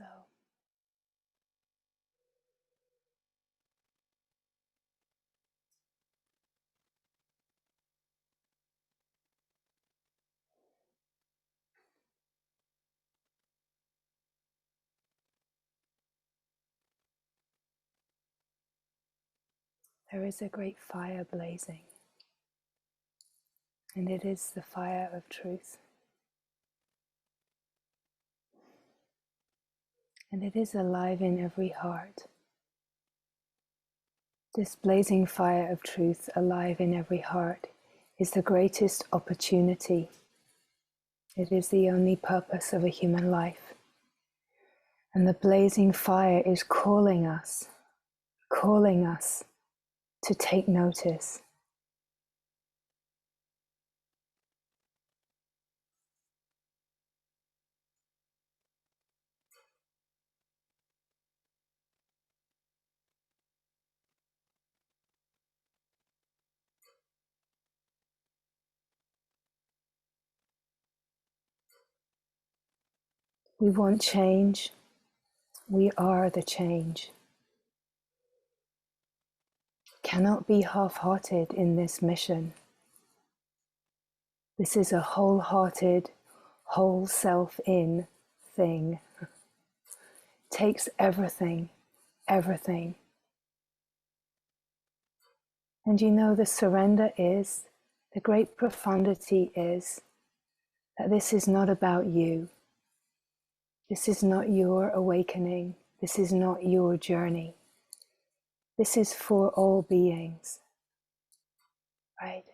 so. There is a great fire blazing, and it is the fire of truth. And it is alive in every heart. This blazing fire of truth alive in every heart is the greatest opportunity. It is the only purpose of a human life. And the blazing fire is calling us to take notice. We want change. We are the change. Cannot be half-hearted in this mission. This is a wholehearted, whole self-in thing. Takes everything, everything. And you know, the surrender is, the great profundity is that this is not about you. This is not your awakening. This is not your journey. This is for all beings, right?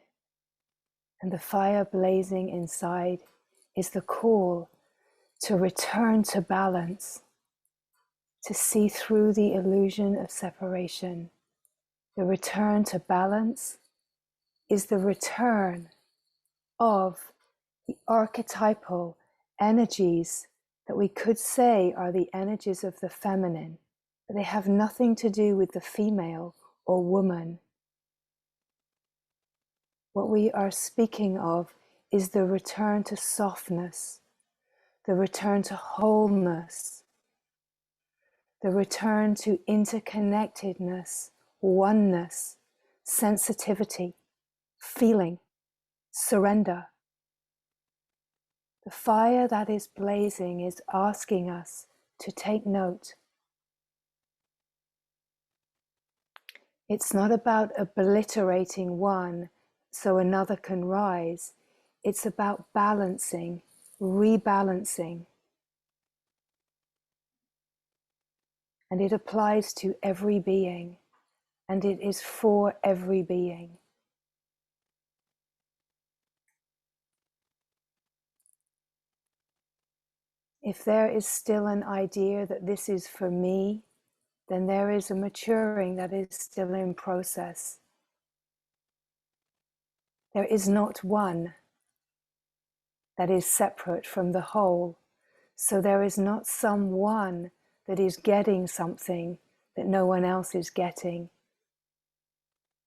And the fire blazing inside is the call to return to balance, to see through the illusion of separation. The return to balance is the return of the archetypal energies that we could say are the energies of the feminine, but they have nothing to do with the female or woman. What we are speaking of is the return to softness, the return to wholeness, the return to interconnectedness, oneness, sensitivity, feeling, surrender. The fire that is blazing is asking us to take note. It's not about obliterating one so another can rise. It's about balancing, rebalancing. And it applies to every being, and it is for every being. If there is still an idea that this is for me, then there is a maturing that is still in process. There is not one that is separate from the whole, so there is not some one that is getting something that no one else is getting.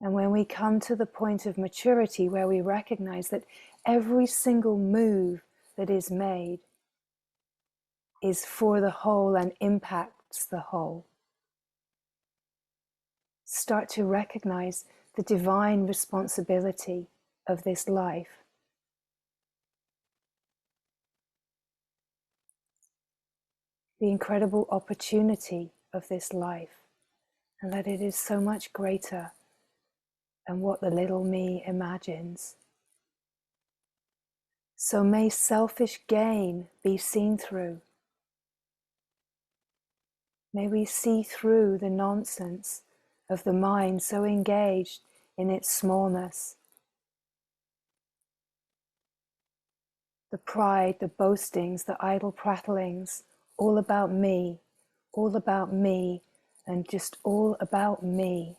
And when we come to the point of maturity where we recognize that every single move that is made is for the whole and impacts the whole, start to recognize the divine responsibility of this life. The incredible opportunity of this life, and that it is so much greater than what the little me imagines. So may selfish gain be seen through. May we see through the nonsense of the mind so engaged in its smallness. The pride, the boastings, the idle prattlings, all about me, and just all about me.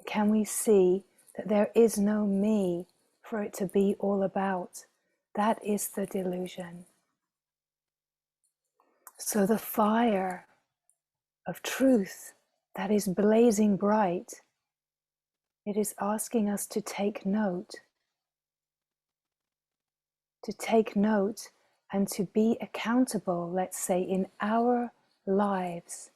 Can we see that there is no me for it to be all about? That is the delusion. So the fire of truth that is blazing bright, it is asking us to take note and to be accountable, let's say, in our lives.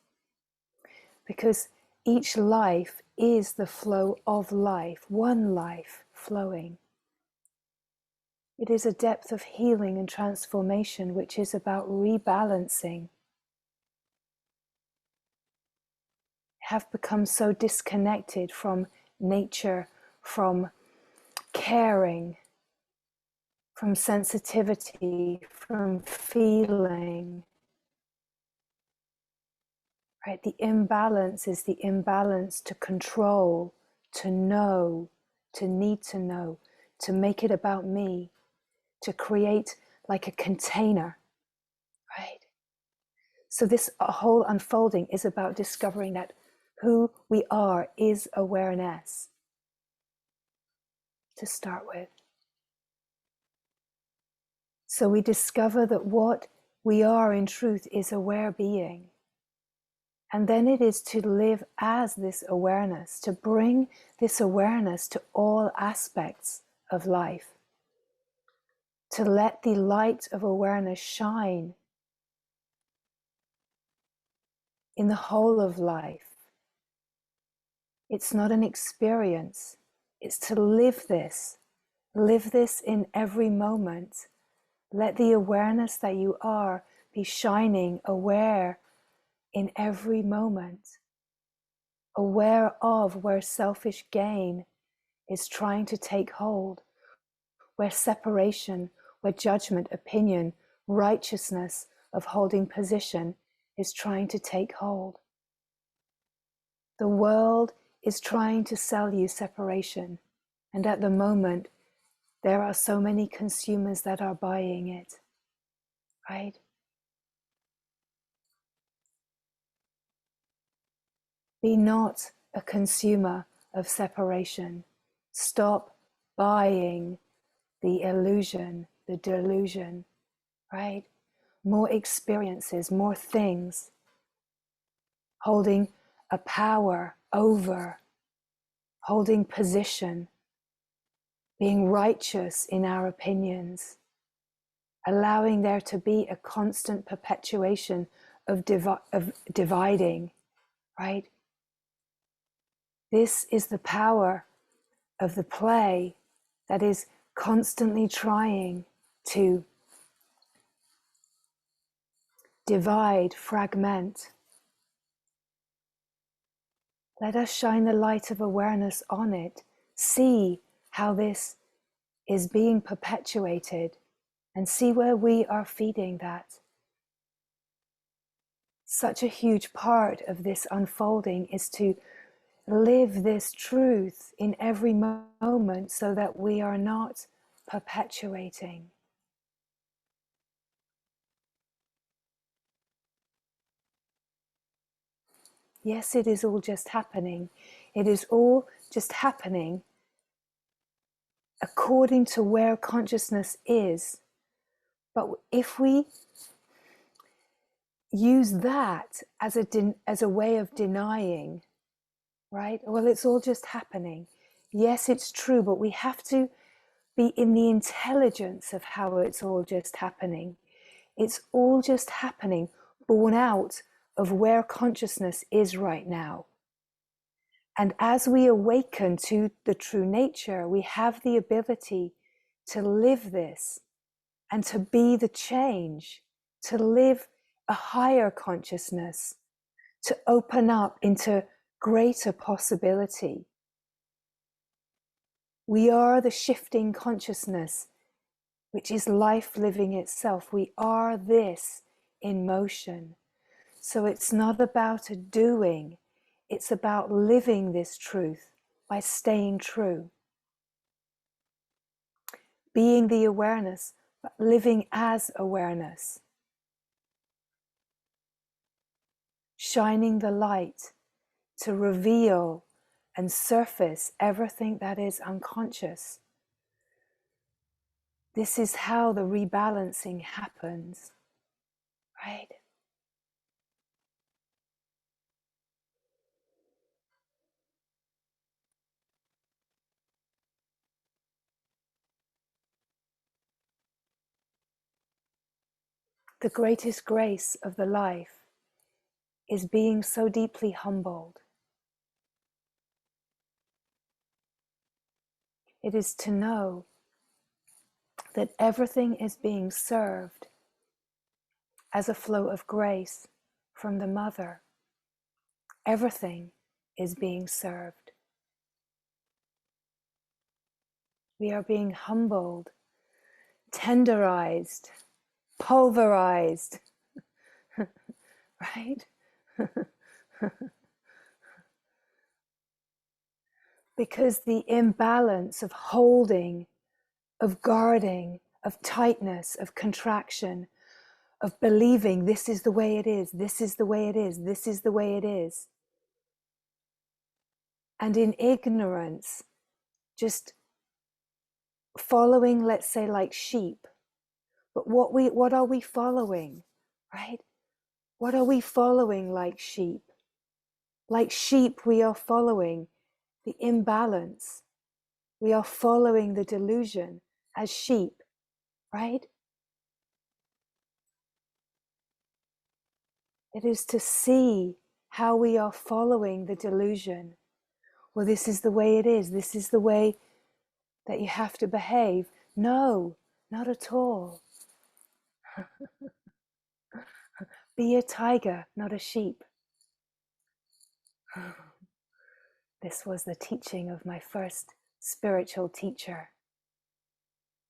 Because each life is the flow of life, one life flowing. It is a depth of healing and transformation which is about rebalancing. Have become so disconnected from nature, from caring, from sensitivity, from feeling. Right? The imbalance is the imbalance to control, to know, to need to know, to make it about me, to create like a container, right? So this whole unfolding is about discovering that who we are is awareness, to start with. So we discover that what we are in truth is aware being. And then it is to live as this awareness, to bring this awareness to all aspects of life, to let the light of awareness shine in the whole of life. It's not an experience, it's to live this in every moment. Let the awareness that you are be shining, aware in every moment, aware of where selfish gain is trying to take hold, where separation, where judgment, opinion, righteousness of holding position is trying to take hold. The world is trying to sell you separation, and at the moment there are so many consumers that are buying it, right? Be not a consumer of separation. Stop buying the illusion, the delusion, right? More experiences, more things, holding a power over, holding position, being righteous in our opinions, allowing there to be a constant perpetuation of dividing, right? This is the power of the play that is constantly trying to divide, fragment. Let us shine the light of awareness on it. See how this is being perpetuated and see where we are feeding that. Such a huge part of this unfolding is to live this truth in every moment so that we are not perpetuating. Yes, it is all just happening. It is all just happening according to where consciousness is. But if we use that as a way of denying, right? Well, it's all just happening. Yes, it's true, but we have to be in the intelligence of how it's all just happening. It's all just happening, born out of where consciousness is right now. And as we awaken to the true nature, we have the ability to live this and to be the change, to live a higher consciousness, to open up into greater possibility. We are the shifting consciousness, which is life living itself. We are this in motion. So it's not about a doing, it's about living this truth by staying true. Being the awareness, but living as awareness. Shining the light to reveal and surface everything that is unconscious. This is how the rebalancing happens, right? The greatest grace of the life is being so deeply humbled. It is to know that everything is being served as a flow of grace from the Mother. Everything is being served. We are being humbled, tenderized, pulverized, right? Because the imbalance of holding, of guarding, of tightness, of contraction, of believing this is the way it is, this is the way it is, this is the way it is. And in ignorance, just following, let's say, like sheep. But what are we following, right? What are we following like sheep? Like sheep, we are following the imbalance. We are following the delusion as sheep, right? It is to see how we are following the delusion. Well, this is the way it is. This is the way that you have to behave. No, not at all. Be a tiger, not a sheep. This was the teaching of my first spiritual teacher.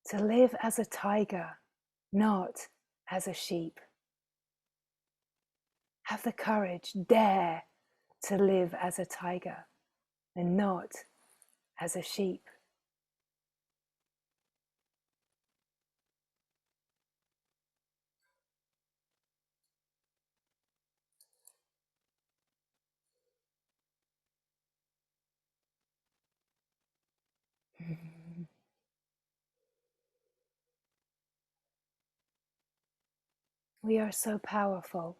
To live as a tiger, not as a sheep. Have the courage, dare to live as a tiger and not as a sheep. We are so powerful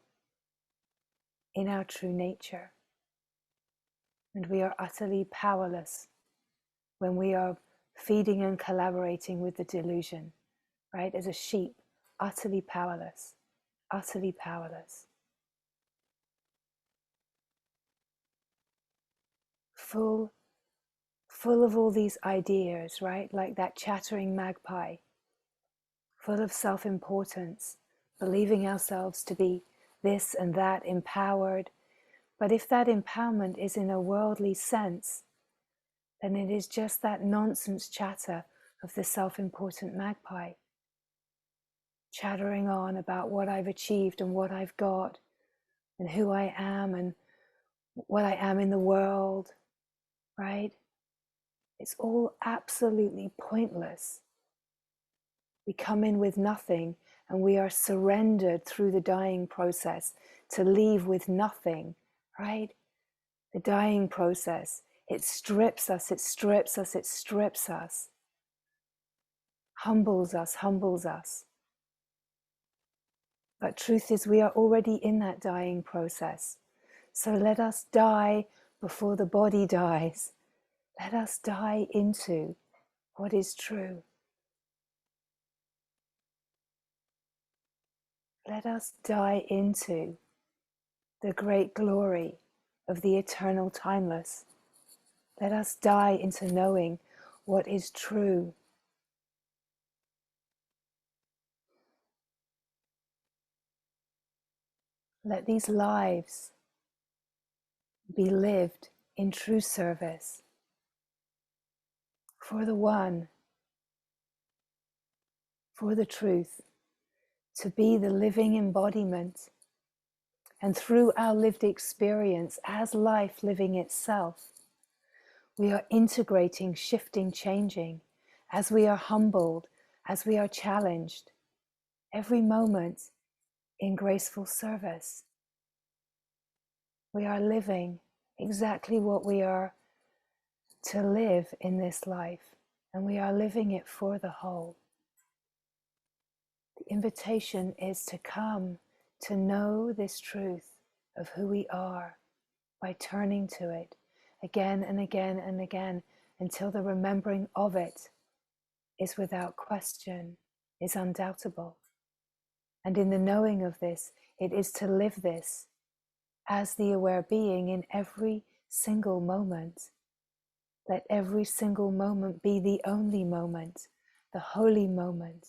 in our true nature, and we are utterly powerless when we are feeding and collaborating with the delusion, right? As a sheep, utterly powerless, utterly powerless. Full of all these ideas, right? Like that chattering magpie, full of self-importance, believing ourselves to be this and that, empowered. But if that empowerment is in a worldly sense, then it is just that nonsense chatter of the self-important magpie, chattering on about what I've achieved and what I've got and who I am and what I am in the world, right? It's all absolutely pointless. We come in with nothing and we are surrendered through the dying process to leave with nothing, right? The dying process, it strips us, it strips us, it strips us, humbles us, humbles us. But truth is, we are already in that dying process. So let us die before the body dies. Let us die into what is true. Let us die into the great glory of the eternal timeless. Let us die into knowing what is true. Let these lives be lived in true service for the One, for the truth, to be the living embodiment. And through our lived experience as life living itself, we are integrating, shifting, changing as we are humbled, as we are challenged, every moment in graceful service. We are living exactly what we are to live in this life, and we are living it for the whole. The invitation is to come to know this truth of who we are by turning to it again and again and again until the remembering of it is without question, is undoubtable. And in the knowing of this, it is to live this as the aware being in every single moment. Let every single moment be the only moment, the holy moment.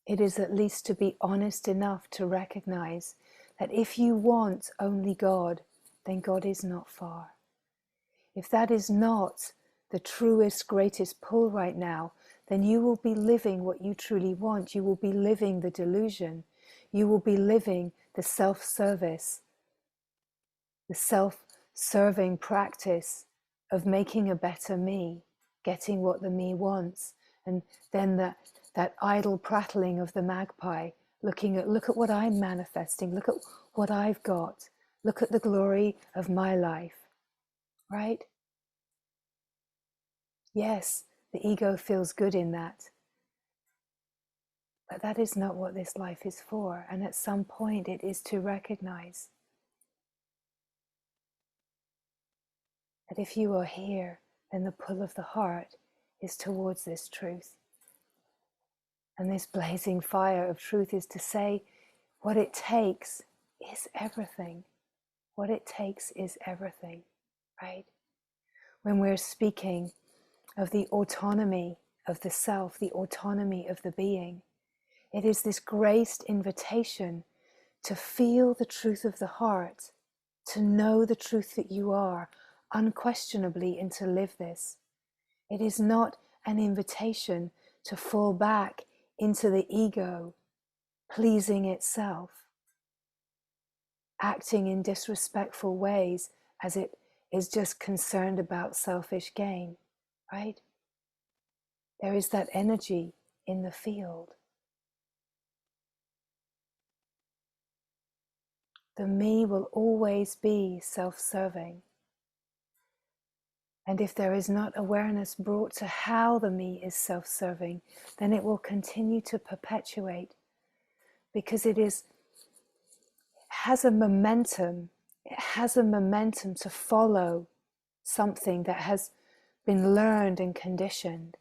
It is at least to be honest enough to recognize that if you want only God, then God is not far. If that is not the truest, greatest pull right now, then you will be living what you truly want. You will be living the delusion. You will be living the self-service, the self-serving practice of making a better me, getting what the me wants, and then that idle prattling of the magpie, look at what I'm manifesting, look at what I've got, look at the glory of my life, right? Yes, the ego feels good in that, but that is not what this life is for. And at some point it is to recognize that if you are here, then the pull of the heart is towards this truth. And this blazing fire of truth is to say, what it takes is everything. What it takes is everything, right? When we're speaking of the autonomy of the self, the autonomy of the being, it is this graced invitation to feel the truth of the heart, to know the truth that you are unquestionably, and to live this. It is not an invitation to fall back into the ego, pleasing itself, acting in disrespectful ways as it is just concerned about selfish gain, right? There is that energy in the field. The me will always be self-serving. And if there is not awareness brought to how the me is self-serving, then it will continue to perpetuate, because it has a momentum. It has a momentum to follow something that has been learned and conditioned.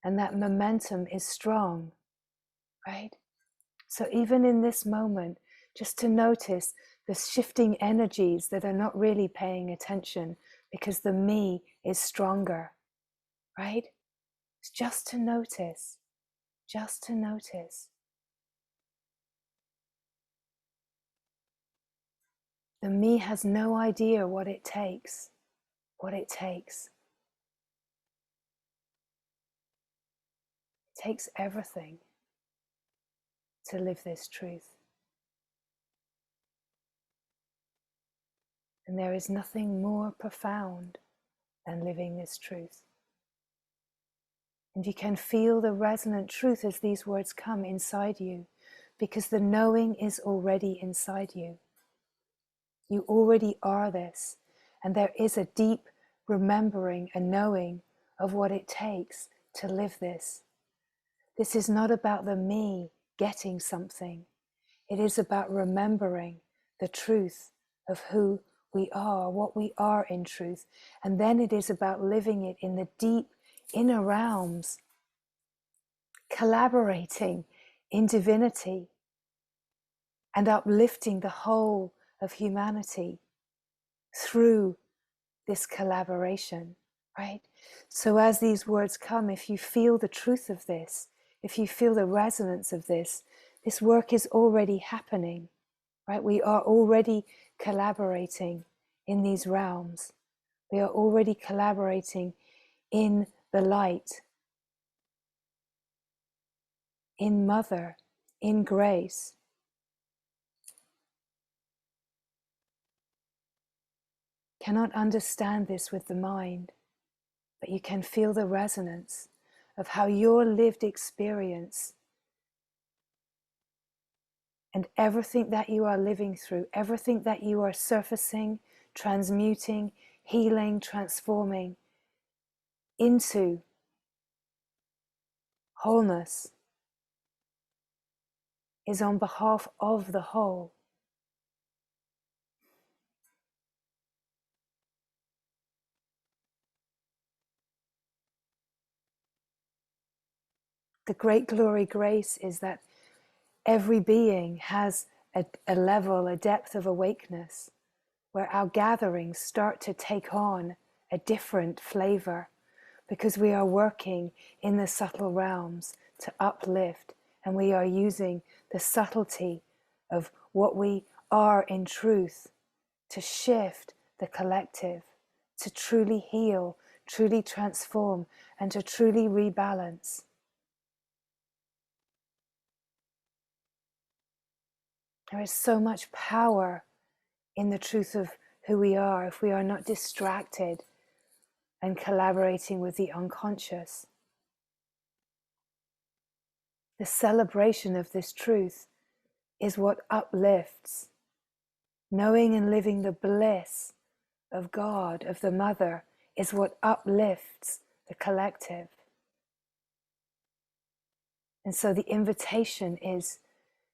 And that momentum is strong, right? So even in this moment, just to notice the shifting energies that are not really paying attention because the me is stronger, right? It's just to notice, just to notice. The me has no idea what it takes, what it takes. It takes everything to live this truth. And there is nothing more profound than living this truth. And you can feel the resonant truth as these words come inside you, because the knowing is already inside you. You already are this, and there is a deep remembering and knowing of what it takes to live this. This is not about the me getting something. It is about remembering the truth of who we are, what we are in truth. And then it is about living it in the deep inner realms, collaborating in divinity and uplifting the whole of humanity through this collaboration, right? So as these words come, if you feel the truth of this, if you feel the resonance of this, this work is already happening, right? We are already collaborating in these realms. We are already collaborating in the light, in Mother, in grace. Cannot understand this with the mind, but you can feel the resonance of how your lived experience and everything that you are living through, everything that you are surfacing, transmuting, healing, transforming into wholeness is on behalf of the whole. The great glory grace is that every being has a level, a depth of awakeness where our gatherings start to take on a different flavor because we are working in the subtle realms to uplift, and we are using the subtlety of what we are in truth to shift the collective, to truly heal, truly transform, and to truly rebalance. There is so much power in the truth of who we are if we are not distracted and collaborating with the unconscious. The celebration of this truth is what uplifts. Knowing and living the bliss of God, of the Mother, is what uplifts the collective. And so the invitation is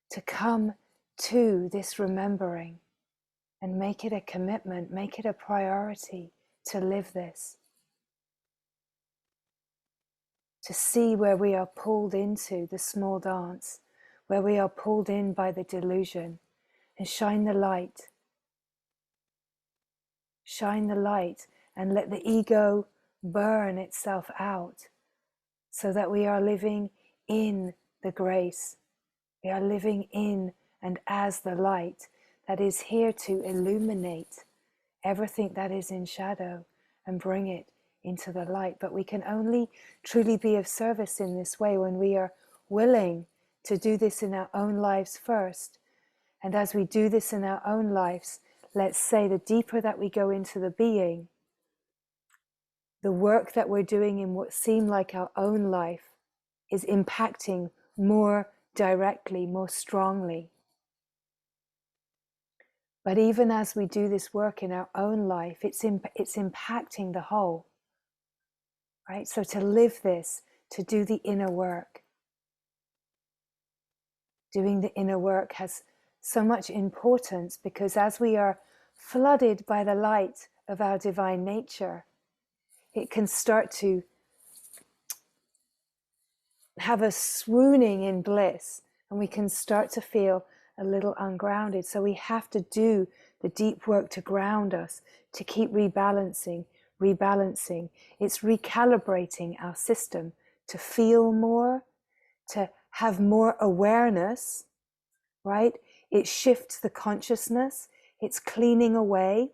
to come to this remembering and make it a commitment, make it a priority to live this. To see where we are pulled into the small dance, where we are pulled in by the delusion, and shine the light. Shine the light and let the ego burn itself out so that we are living in the grace. We are living in and as the light that is here to illuminate everything that is in shadow and bring it into the light. But we can only truly be of service in this way when we are willing to do this in our own lives first. And as we do this in our own lives, let's say the deeper that we go into the being, the work that we're doing in what seem like our own life is impacting more directly, more strongly. But even as we do this work in our own life, it's impacting the whole, right? So to live this, to do the inner work, doing the inner work has so much importance because as we are flooded by the light of our divine nature, it can start to have a swooning in bliss, and we can start to feel a little ungrounded. So we have to do the deep work to ground us, to keep rebalancing. It's recalibrating our system to feel more, to have more awareness, right? It shifts the consciousness. It's cleaning away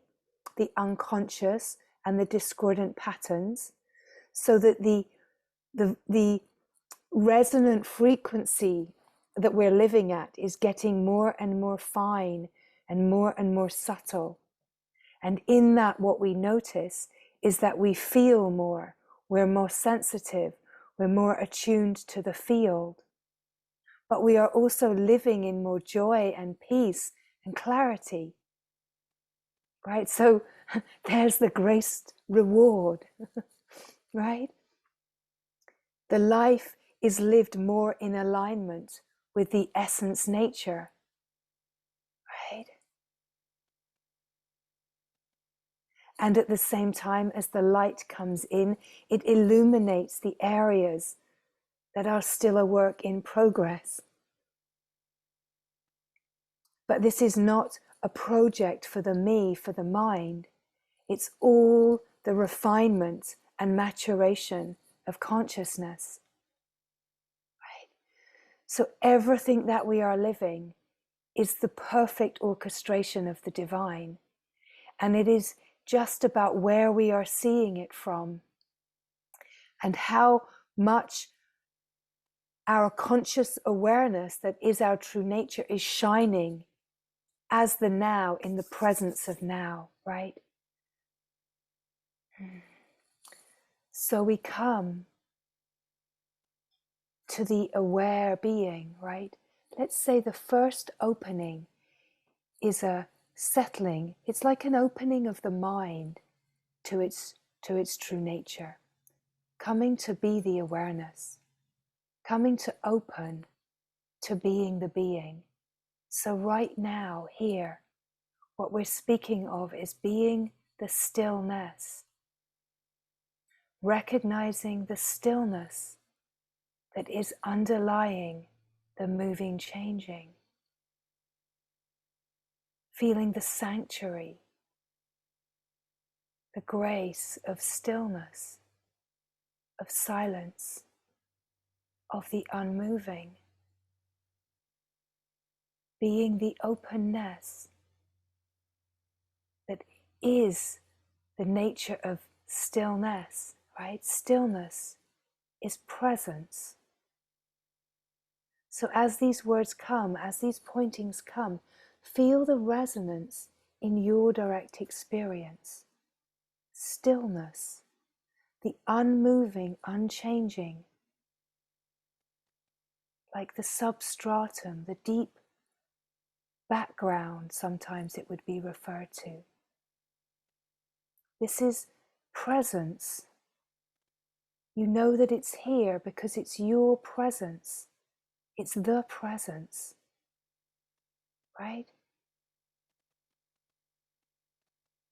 the unconscious and the discordant patterns so that the resonant frequency that we're living at is getting more and more fine and more subtle. And in that, what we notice is that we feel more, we're more sensitive, we're more attuned to the field. But we are also living in more joy and peace and clarity, right? So there's the graced reward, right? The life is lived more in alignment with the essence nature, right? And at the same time as the light comes in, it illuminates the areas that are still a work in progress. But this is not a project for the me, for the mind. It's all the refinement and maturation of consciousness. Right? So everything that we are living is the perfect orchestration of the divine. And it is just about where we are seeing it from and how much our conscious awareness that is our true nature is shining as the now in the presence of now, right? So we come to the aware being, right? Let's say the first opening is a settling. It's like an opening of the mind to its true nature. Coming to be the awareness. Coming to open to being the being. So right now, here, what we're speaking of is being the stillness. Recognizing the stillness that is underlying the moving, changing. Feeling the sanctuary, the grace of stillness, of silence, of the unmoving. Being the openness that is the nature of stillness, right? Stillness is presence. So as these words come, as these pointings come, feel the resonance in your direct experience. Stillness, the unmoving, unchanging, like the substratum, the deep background, sometimes it would be referred to. This is presence. You know that it's here because it's your presence. It's the presence, right?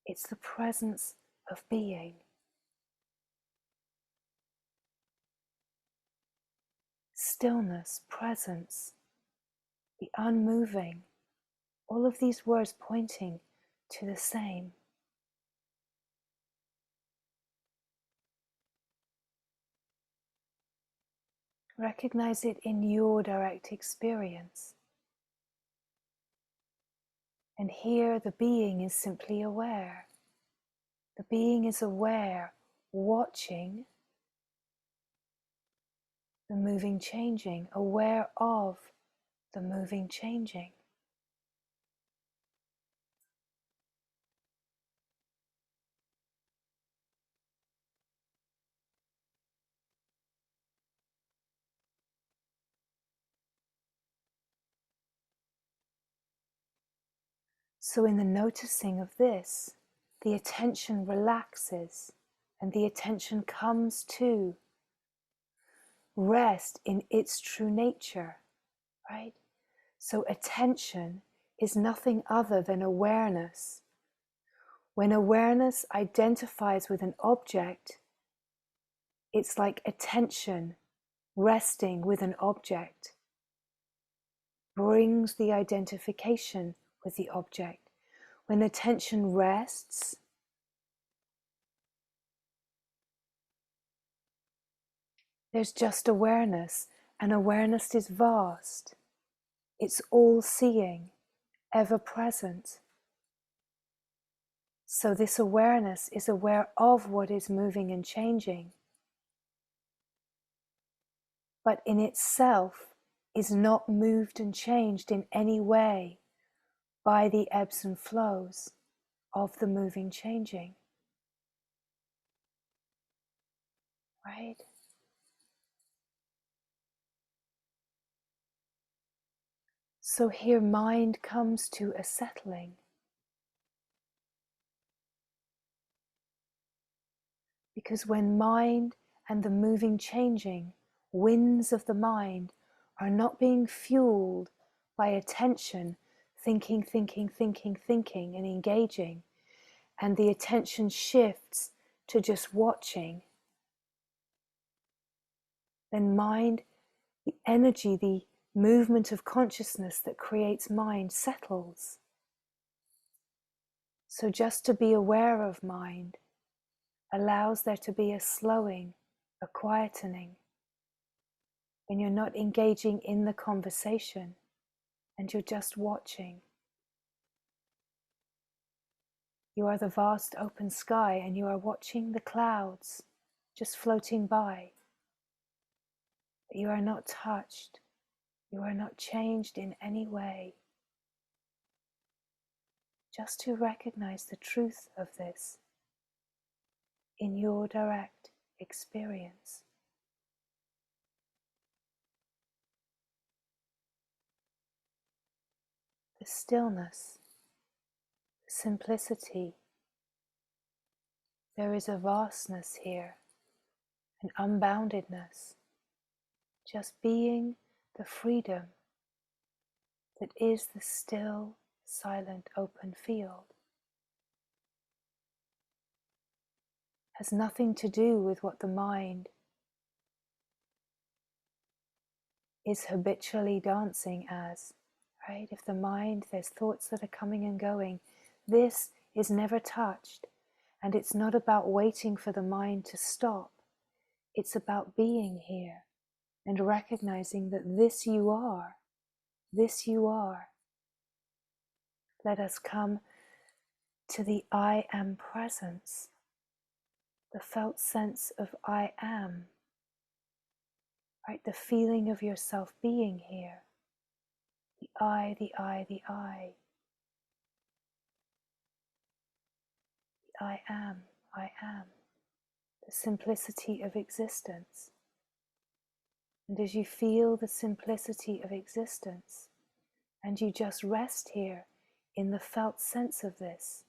It's the presence of being. Stillness, presence, the unmoving, all of these words pointing to the same. Recognize it in your direct experience. And here the being is simply aware. The being is aware, watching the moving, changing, aware of the moving, changing. So in the noticing of this, the attention relaxes and the attention comes to rest in its true nature, right? So attention is nothing other than awareness. When awareness identifies with an object, it's like attention resting with an object brings the identification with the object. When attention rests, there's just awareness, and awareness is vast. It's all-seeing, ever-present. So this awareness is aware of what is moving and changing, but in itself is not moved and changed in any way by the ebbs and flows of the moving, changing. Right? So here mind comes to a settling. Because when mind and the moving, changing winds of the mind are not being fueled by attention, thinking, and engaging, and the attention shifts to just watching, then mind, the energy, the movement of consciousness that creates mind settles. So just to be aware of mind allows there to be a slowing, a quietening, when you're not engaging in the conversation and you're just watching. You are the vast open sky and you are watching the clouds just floating by. But you are not touched. You are not changed in any way. Just to recognize the truth of this in your direct experience. The stillness, the simplicity. There is a vastness here, an unboundedness. Just being the freedom that is the still, silent, open field. Has nothing to do with what the mind is habitually dancing as, right? If the mind, there's thoughts that are coming and going, this is never touched. And it's not about waiting for the mind to stop. It's about being here and recognizing that this you are. This you are. Let us come to the I am presence, the felt sense of I am, right? The feeling of yourself being here. The I, the I, the I. The I am, I am. The simplicity of existence. And as you feel the simplicity of existence, and you just rest here in the felt sense of this,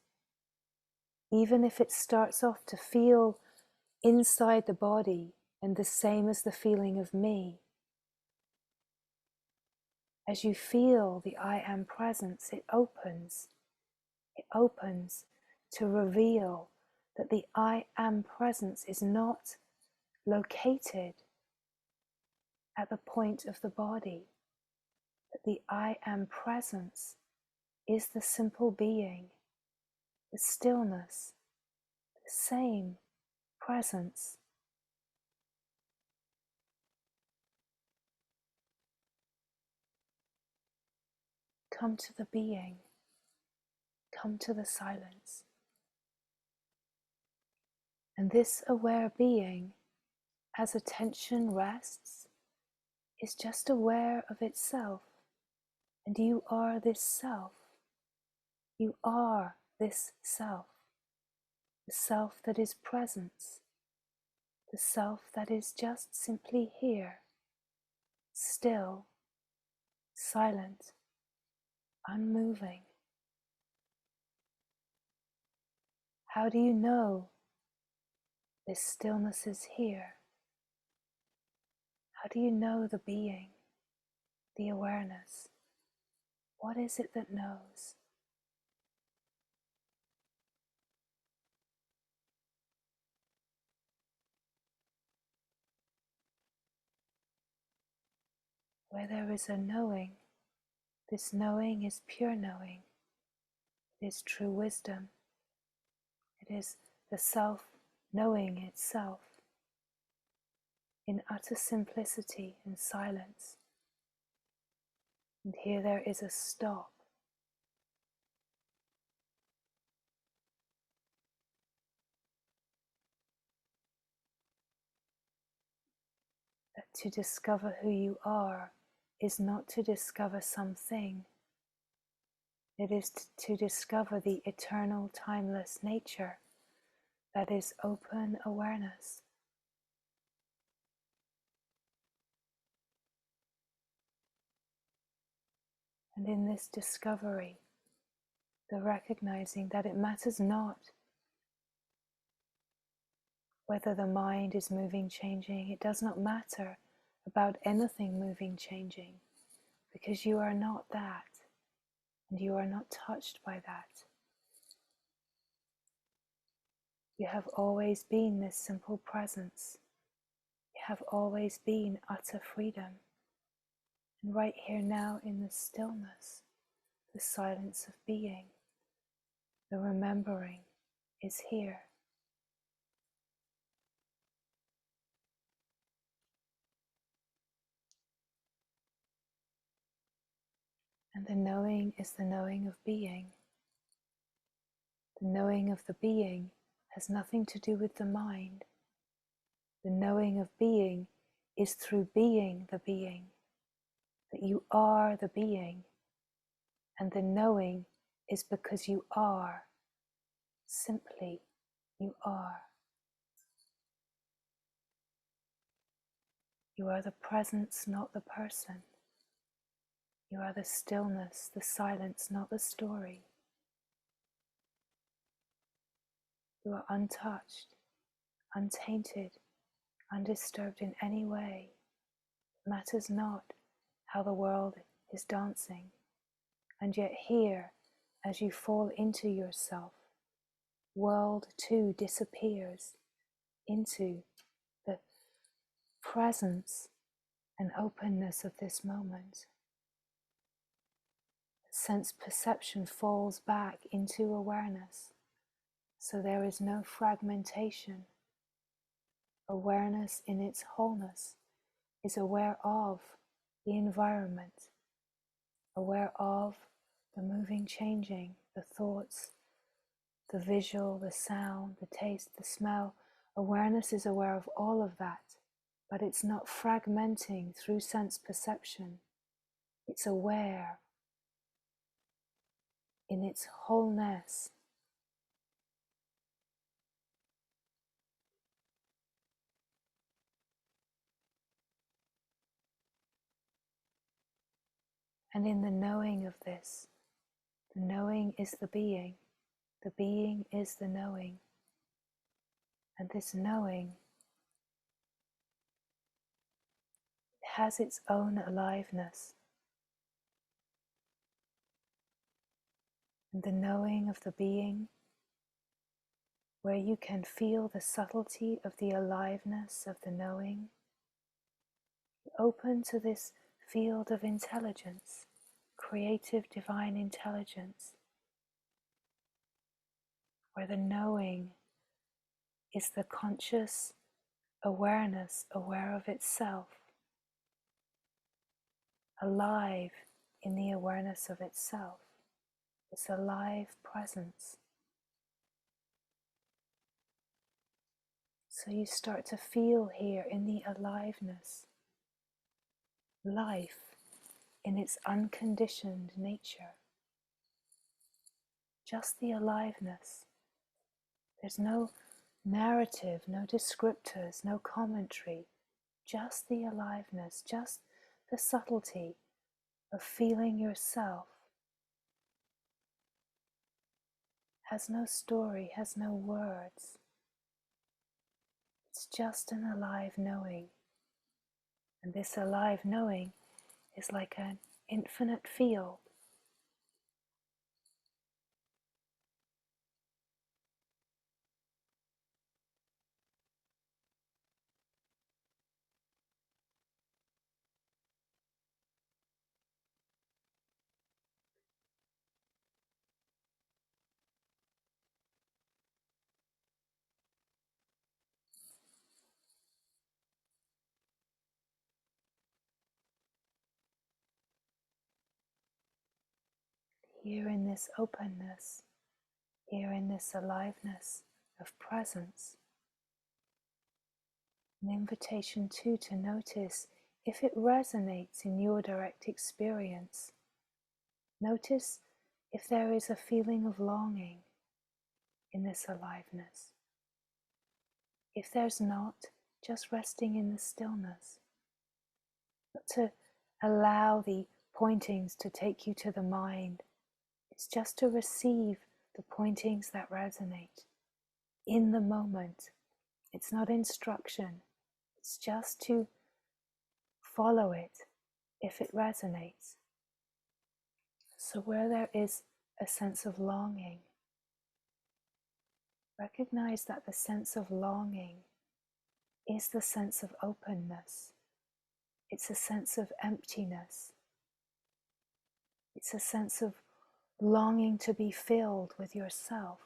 even if it starts off to feel inside the body and the same as the feeling of me, as you feel the I am presence, it opens to reveal that the I am presence is not located at the point of the body, that the I am presence is the simple being, the stillness, the same presence. Come to the being, come to the silence. And this aware being, as attention rests, is just aware of itself. And you are this self. You are this self. The self that is presence. The self that is just simply here, still, silent, unmoving. How do you know this stillness is here? How do you know the being, the awareness? What is it that knows? Where there is a knowing, this knowing is pure knowing. It is true wisdom. It is the self knowing itself in utter simplicity and silence. And here there is a stop. That to discover who you are is not to discover something. It is to discover the eternal, timeless nature that is open awareness. And in this discovery, the recognizing that it matters not whether the mind is moving, changing. It does not matter about anything moving, changing, because you are not that, and you are not touched by that. You have always been this simple presence. You have always been utter freedom. And right here now in the stillness, the silence of being, the remembering is here. And the knowing is the knowing of being. The knowing of the being has nothing to do with the mind. The knowing of being is through being the being, that you are the being, and the knowing is because you are, simply you are. You are the presence, not the person. You are the stillness, the silence, not the story. You are untouched, untainted, undisturbed in any way. It matters not how the world is dancing. And yet here, as you fall into yourself, world too disappears into the presence and openness of this moment. Sense perception falls back into awareness, so there is no fragmentation. Awareness in its wholeness is aware of the environment, aware of the moving, changing, the thoughts, the visual, the sound, the taste, the smell. Awareness is aware of all of that, but it's not fragmenting through sense perception. It's aware in its wholeness. And in the knowing of this, the knowing is the being is the knowing, and this knowing has its own aliveness. And the knowing of the being, where you can feel the subtlety of the aliveness of the knowing, open to this field of intelligence, creative divine intelligence, where the knowing is the conscious awareness, aware of itself, alive in the awareness of itself. It's a live presence. So you start to feel here in the aliveness, life in its unconditioned nature. Just the aliveness. There's no narrative, no descriptors, no commentary. Just the aliveness, just the subtlety of feeling yourself. Has no story, has no words. It's just an alive knowing. And this alive knowing is like an infinite field. Here in this openness, here in this aliveness of presence, an invitation too to notice if it resonates in your direct experience. Notice if there is a feeling of longing in this aliveness. If there's not, just resting in the stillness. Not to allow the pointings to take you to the mind. It's just to receive the pointings that resonate in the moment. It's not instruction. It's just to follow it if it resonates. So where there is a sense of longing, recognize that the sense of longing is the sense of openness. It's a sense of emptiness. It's a sense of longing to be filled with yourself,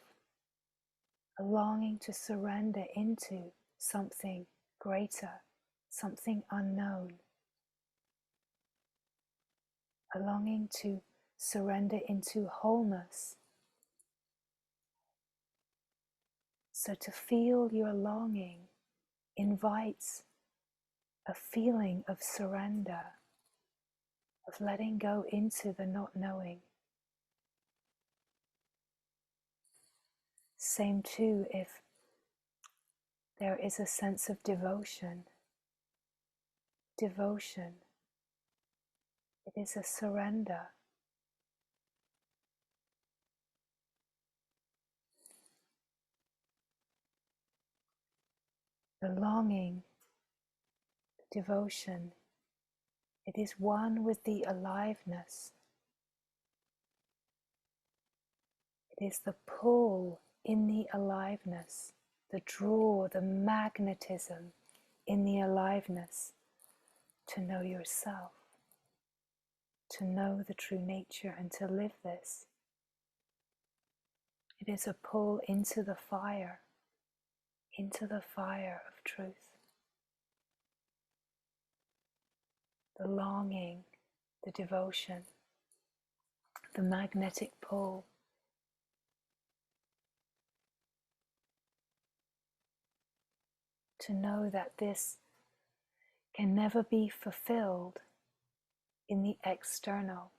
a longing to surrender into something greater, something unknown, a longing to surrender into wholeness. So to feel your longing invites a feeling of surrender, of letting go into the not knowing. Same too if there is a sense of devotion. Devotion, it is a surrender. The longing, the devotion, it is one with the aliveness. It is the pull in the aliveness, the draw, the magnetism in the aliveness to know yourself, to know the true nature and to live this. It is a pull into the fire of truth. The longing, the devotion, the magnetic pull. To know that this can never be fulfilled in the external,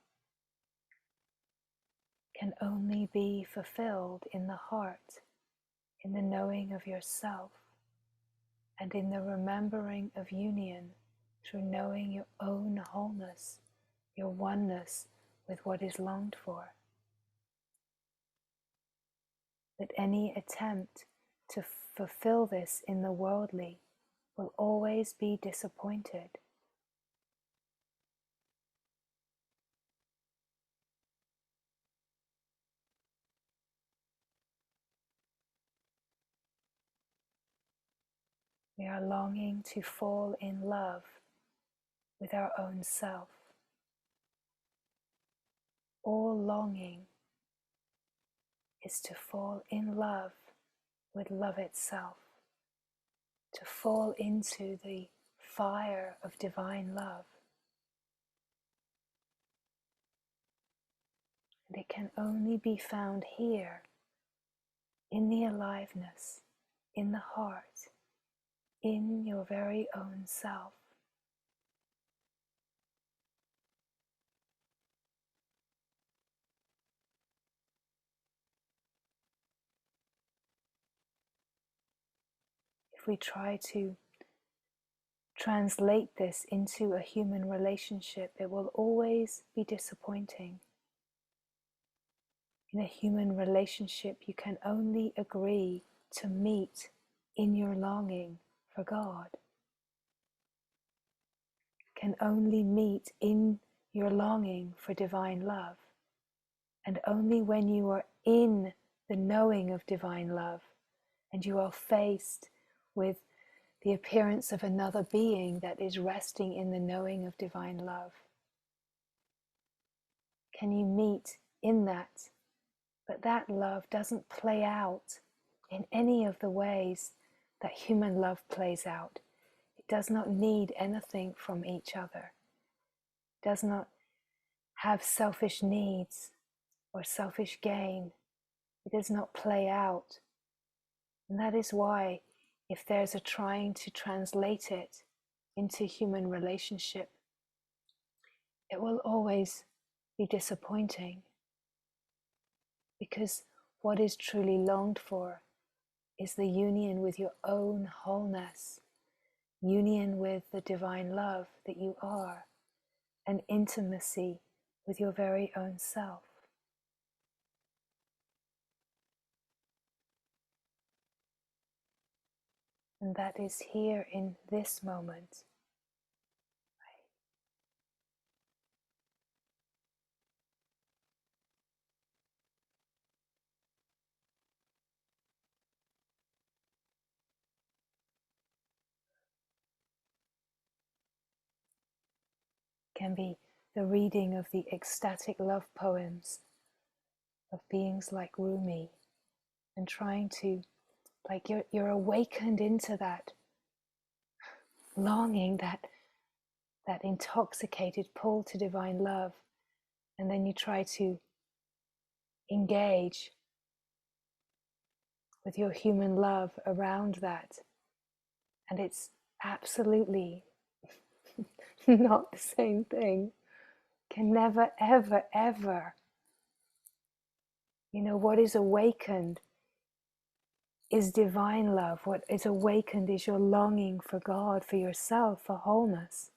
can only be fulfilled in the heart, in the knowing of yourself, and in the remembering of union through knowing your own wholeness, your oneness with what is longed for. That any attempt to fulfill this in the worldly will always be disappointed. We are longing to fall in love with our own self. All longing is to fall in love with love itself, to fall into the fire of divine love. And it can only be found here, in the aliveness, in the heart, in your very own self. If we try to translate this into a human relationship, it will always be disappointing. In a human relationship, you can only agree to meet in your longing for God. Can only meet in your longing for divine love. And only when you are in the knowing of divine love and you are faced with the appearance of another being that is resting in the knowing of divine love, can you meet in that. But that love doesn't play out in any of the ways that human love plays out. It does not need anything from each other. It does not have selfish needs or selfish gain. It does not play out. And that is why, if there's a trying to translate it into human relationship, it will always be disappointing. Because what is truly longed for is the union with your own wholeness, union with the divine love that you are, and intimacy with your very own self. And that is here in this moment. Can be the reading of the ecstatic love poems of beings like Rumi, and trying to, like, you're awakened into that longing, that intoxicated pull to divine love, and then you try to engage with your human love around that, and it's absolutely not the same thing. Can never, ever, ever. What is awakened is divine love. What is awakened is your longing for God, for yourself, for wholeness.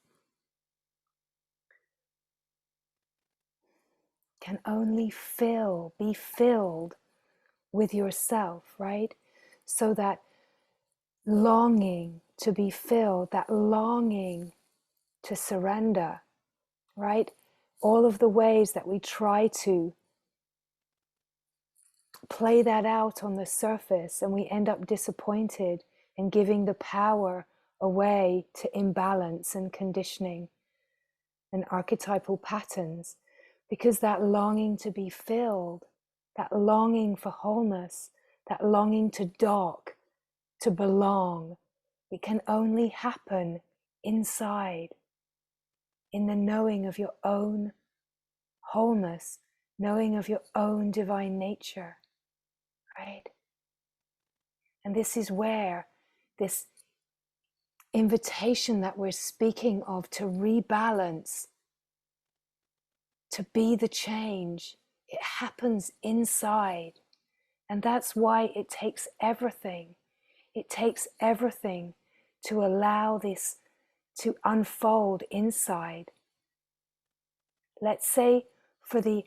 Can only be filled with yourself, right? So that longing to be filled, that longing to surrender, right? All of the ways that we try to play that out on the surface, and we end up disappointed and giving the power away to imbalance and conditioning and archetypal patterns, because that longing to be filled, that longing for wholeness, that longing to dock, to belong, it can only happen inside, in the knowing of your own wholeness, knowing of your own divine nature, right? And this is where this invitation that we're speaking of to rebalance, to be the change, it happens inside. And that's why it takes everything. It takes everything to allow this to unfold inside. Let's say for the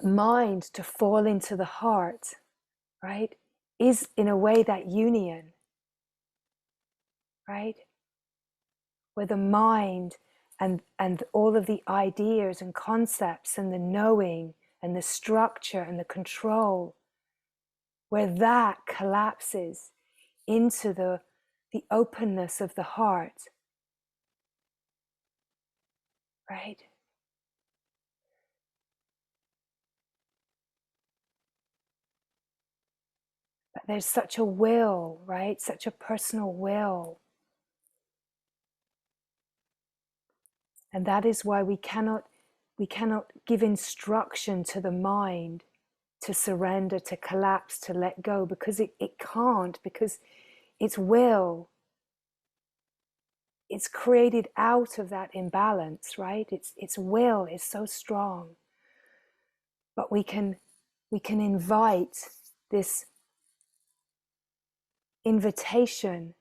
mind to fall into the heart, right, is in a way that union, right? Where the mind and all of the ideas and concepts and the knowing and the structure and the control, where that collapses into the openness of the heart, right? But there's such a will, right? Such a personal will. And that is why we cannot give instruction to the mind to surrender, to collapse, to let go, because it can't, because its will, it's created out of that imbalance, right? Its will is so strong. But we can invite this invitation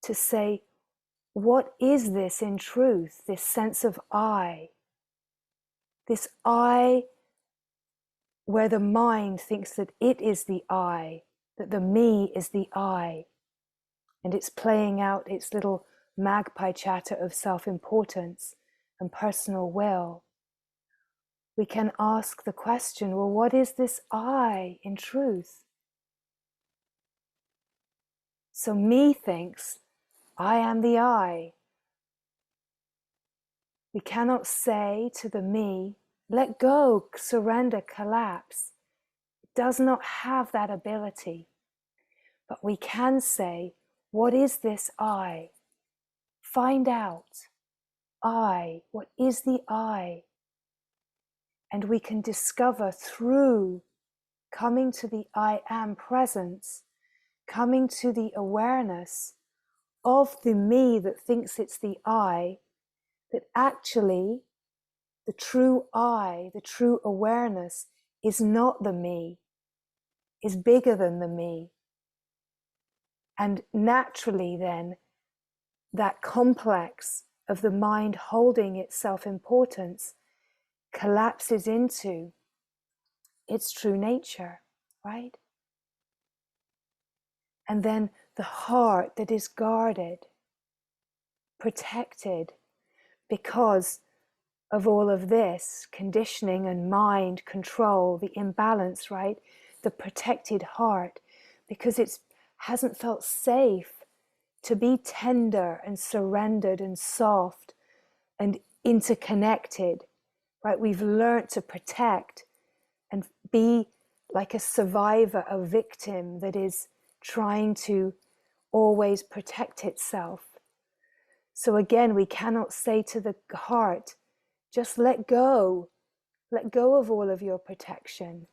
to say, what is this in truth? This sense of I, this I where the mind thinks that it is the I, that the me is the I, and it's playing out its little magpie chatter of self-importance and personal will. We can ask the question, well, what is this I in truth? So me thinks, I am the I. We cannot say to the me, let go, surrender, collapse. It does not have that ability. But we can say, what is this I? Find out. I, what is the I? And we can discover through coming to the I am presence, coming to the awareness of the me that thinks it's the I, that actually the true I, the true awareness is not the me, is bigger than the me. And naturally then, that complex of the mind holding its self-importance collapses into its true nature, right? And then the heart that is guarded, protected, because of all of this conditioning and mind control, the imbalance, right? The protected heart, because it hasn't felt safe to be tender and surrendered and soft and interconnected, right? We've learned to protect and be like a survivor, a victim that is trying to always protect itself. So again, we cannot say to the heart, just let go of all of your protection,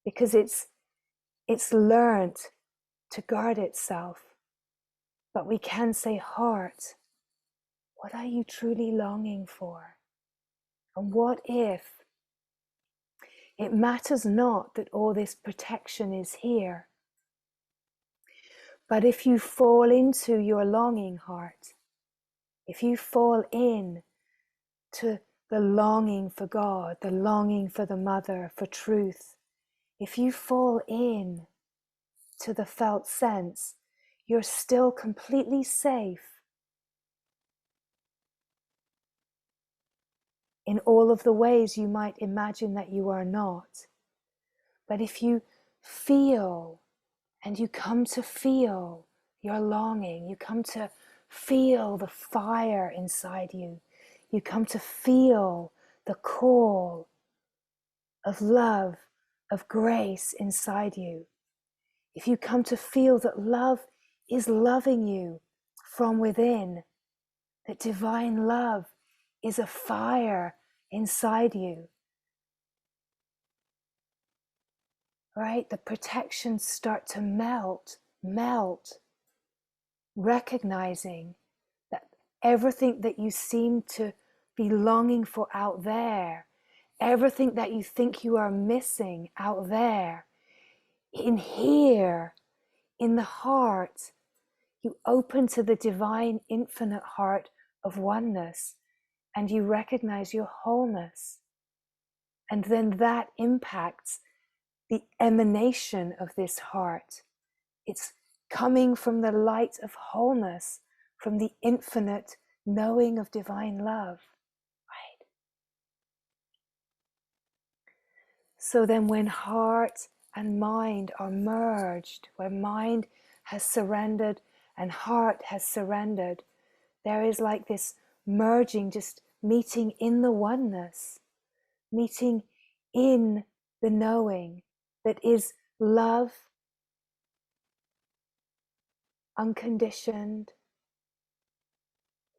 because it's learned to guard itself. But we can say, heart, what are you truly longing for? And what if it matters not that all this protection is here, but if you fall into your longing heart, if you fall in to the longing for God, the longing for the mother, for truth, if you fall in to the felt sense, you're still completely safe in all of the ways you might imagine that you are not. But if you feel, and you come to feel your longing. You come to feel the fire inside you. You come to feel the call of love, of grace inside you. If you come to feel that love is loving you from within, that divine love is a fire inside you, right? The protections start to melt, recognizing that everything that you seem to be longing for out there, everything that you think you are missing out there, in here, in the heart, you open to the divine infinite heart of oneness and you recognize your wholeness. And then that impacts the emanation of this heart. It's coming from the light of wholeness, from the infinite knowing of divine love, right? So then when heart and mind are merged, where mind has surrendered and heart has surrendered, there is like this merging, just meeting in the oneness, meeting in the knowing that is love, unconditioned,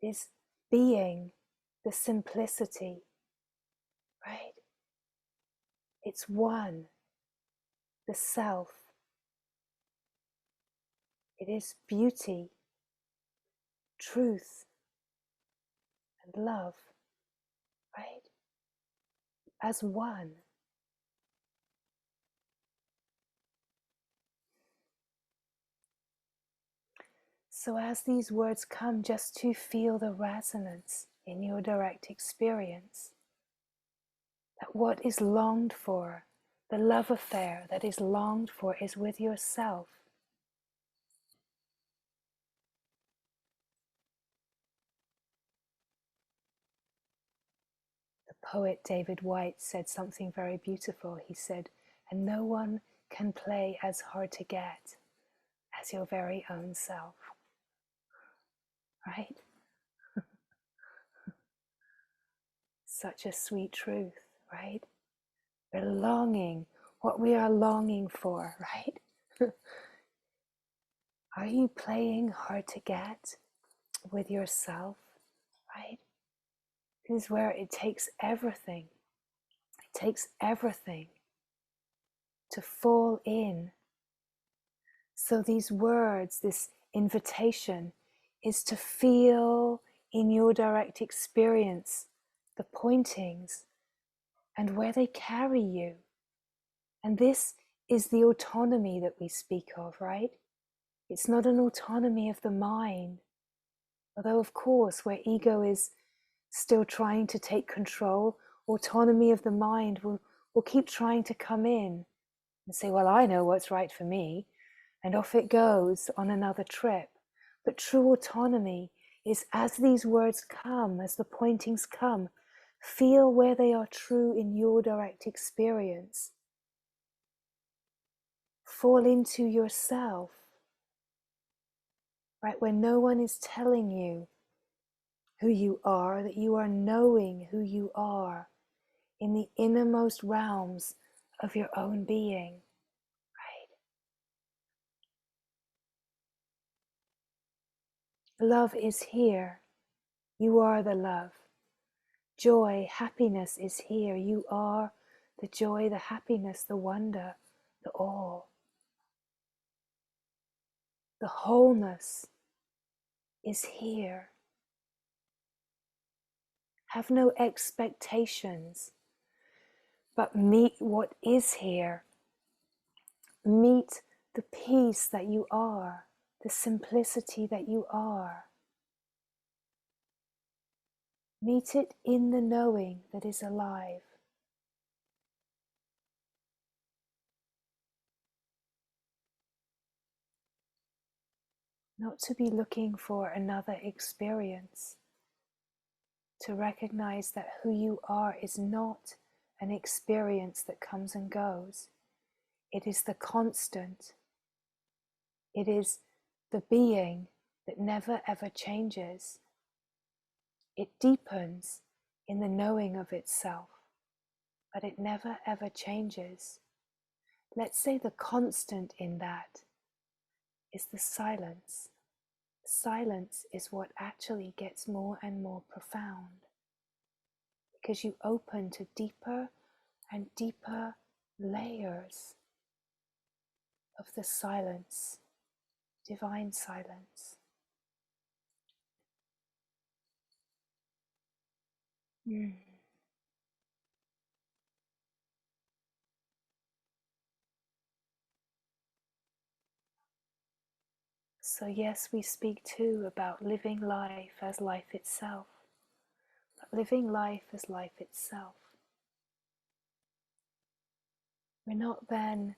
is being, the simplicity, right? It's one, the self. It is beauty, truth, and love, right? As one. So as these words come, just to feel the resonance in your direct experience, that what is longed for, the love affair that is longed for, is with yourself. The poet David Whyte said something very beautiful. He said, "And no one can play as hard to get as your very own self." Right? Such a sweet truth, right? We're longing what we are longing for, right? Are you playing hard to get with yourself, right? This is where it takes everything. It takes everything to fall in. So these words, this invitation, is to feel in your direct experience the pointings and where they carry you. And this is the autonomy that we speak of, right? It's not an autonomy of the mind. Although, of course, where ego is still trying to take control, autonomy of the mind will keep trying to come in and say, well, I know what's right for me. And off it goes on another trip. But true autonomy is as these words come, as the pointings come, feel where they are true in your direct experience. Fall into yourself, right? Where no one is telling you who you are, that you are knowing who you are in the innermost realms of your own being, right? Love is here. You are the love. Joy, happiness is here. You are the joy, the happiness, the wonder, the awe. The wholeness is here. Have no expectations, but meet what is here. Meet the peace that you are, the simplicity that you are. Meet it in the knowing that is alive. Not to be looking for another experience. To recognize that who you are is not an experience that comes and goes. It is the constant. It is the being that never ever changes. It deepens in the knowing of itself, but it never ever changes. Let's say the constant in that is the silence. Silence is what actually gets more and more profound, because you open to deeper and deeper layers of the silence, divine silence. So yes, we speak too about living life as life itself, but living life as life itself. We're not then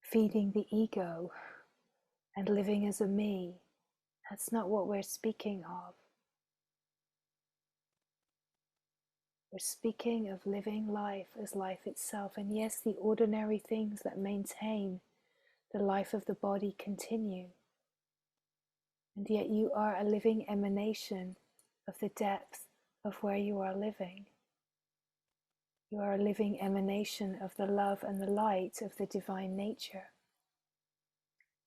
feeding the ego and living as a me. That's not what we're speaking of. We're speaking of living life as life itself. And yes, the ordinary things that maintain the life of the body continue. And yet you are a living emanation of the depth of where you are living. You are a living emanation of the love and the light of the divine nature.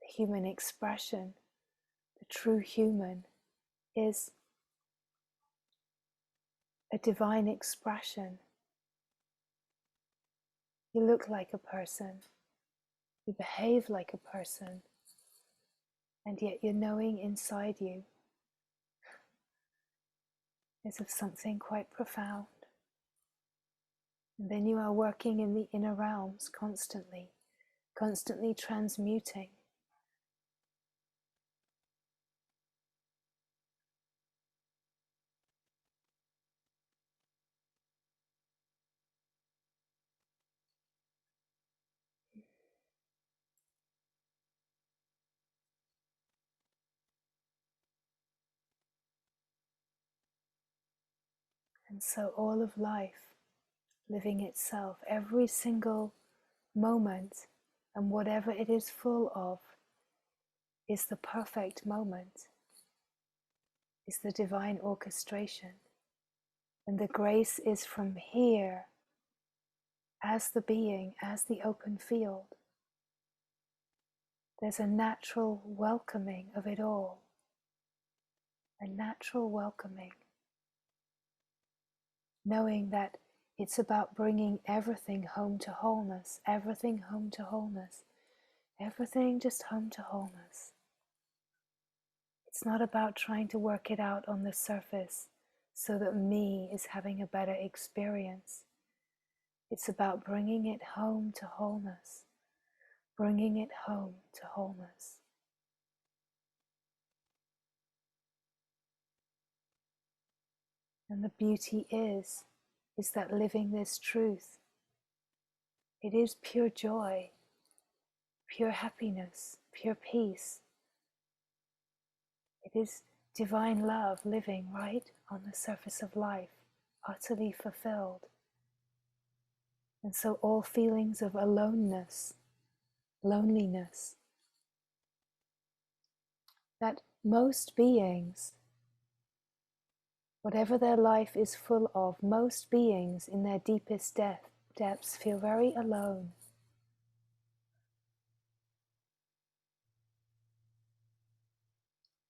The human expression, the true human, is a divine expression. You look like a person, you behave like a person, and yet your knowing inside you is of something quite profound. And then you are working in the inner realms constantly, constantly transmuting. And so all of life, living itself, every single moment, and whatever it is full of, is the perfect moment, is the divine orchestration. And the grace is from here, as the being, as the open field. There's a natural welcoming of it all, a natural welcoming, knowing that it's about bringing everything home to wholeness, everything home to wholeness, everything just home to wholeness. It's not about trying to work it out on the surface so that me is having a better experience. It's about bringing it home to wholeness, bringing it home to wholeness. And the beauty is that living this truth, it is pure joy, pure happiness, pure peace. It is divine love living right on the surface of life, utterly fulfilled. And so all feelings of aloneness, loneliness, that most beings, whatever their life is full of, most beings in their deepest depths feel very alone.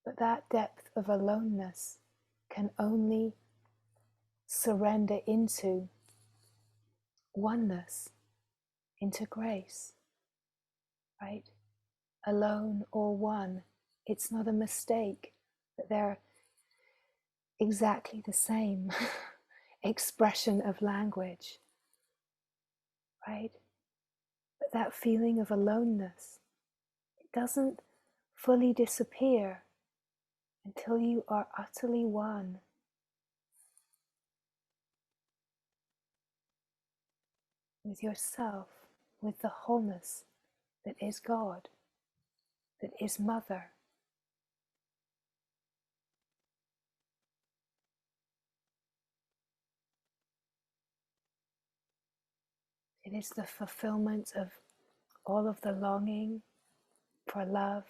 But that depth of aloneness can only surrender into oneness, into grace, right? Alone or one. It's not a mistake that they're exactly the same expression of language, right? But that feeling of aloneness, it doesn't fully disappear until you are utterly one with yourself, with the wholeness that is God, that is Mother. It is the fulfillment of all of the longing for love,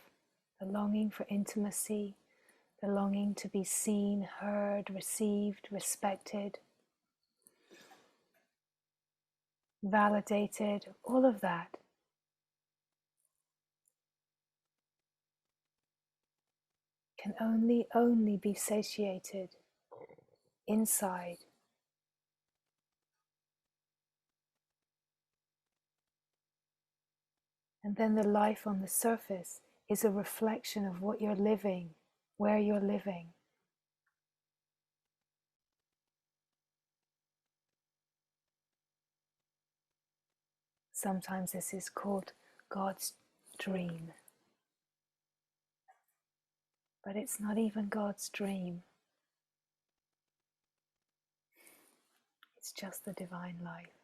the longing for intimacy, the longing to be seen, heard, received, respected, validated, all of that can only be satiated inside. And then the life on the surface is a reflection of what you're living, where you're living. Sometimes this is called God's dream. But it's not even God's dream. It's just the divine life.